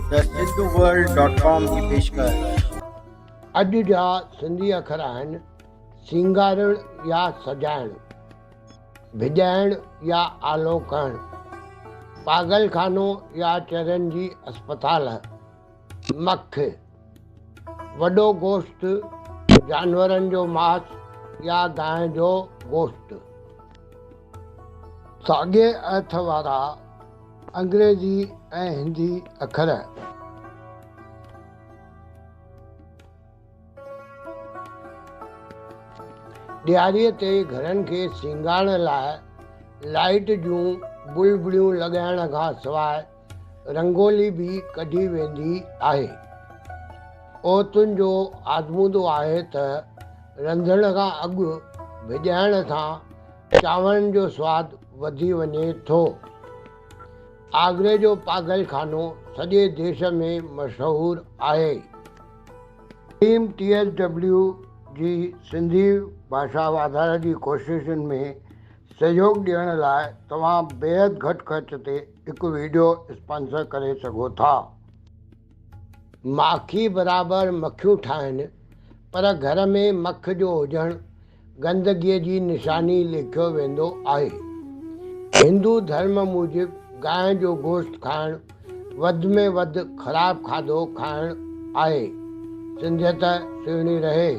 The सिद्धूवर्ल्ड.com की पेशकश। अॼु जा सिंधी अखर आहिनि सिंगारण या सजाइण, भिॼाइण या आलो करण, पागलखानो या चरनि जी अस्पताल, मख, वॾो गोश्त, जानवरनि जो मांस या गांइ जो गोश्त। साॻिए अर्थ वारा अंग्रेज़ी ऐं हिंदी अखर। ॾियारीअ ते घरनि खे सिंगारण लाइ लाइट जूं बुलबुलियूं लॻाइण खां सवाइ रंगोली बि कढी वेंदी आहे। औरतुनि जो आज़मूदो आहे त रंधण खां अॻु भिॼाइण सां चांवरनि जो सवादु वधी वञे थो। आगरे जो पागलखानो सॼे देश में मशहूरु आहे। टीम TSW जी सिंधी भाषा वाधारे जी कोशिशुनि में सहयोग ॾियण लाइ तव्हां बेहद घटि ख़र्च ते हिकु वीडियो स्पॉन्सर करे सघो था। माखी बराबरि मखियूं ठाहिनि, पर घर में मख जो हुजणु गंदगीअ जी निशानी लिखियो वेंदो आहे। हिंदू धर्म मूजिबि गांइ जो गोश्त खाइणु वधि में वधि ख़राबु खाधो खाइणु आहे। सिंधियत सुहिणी रहे।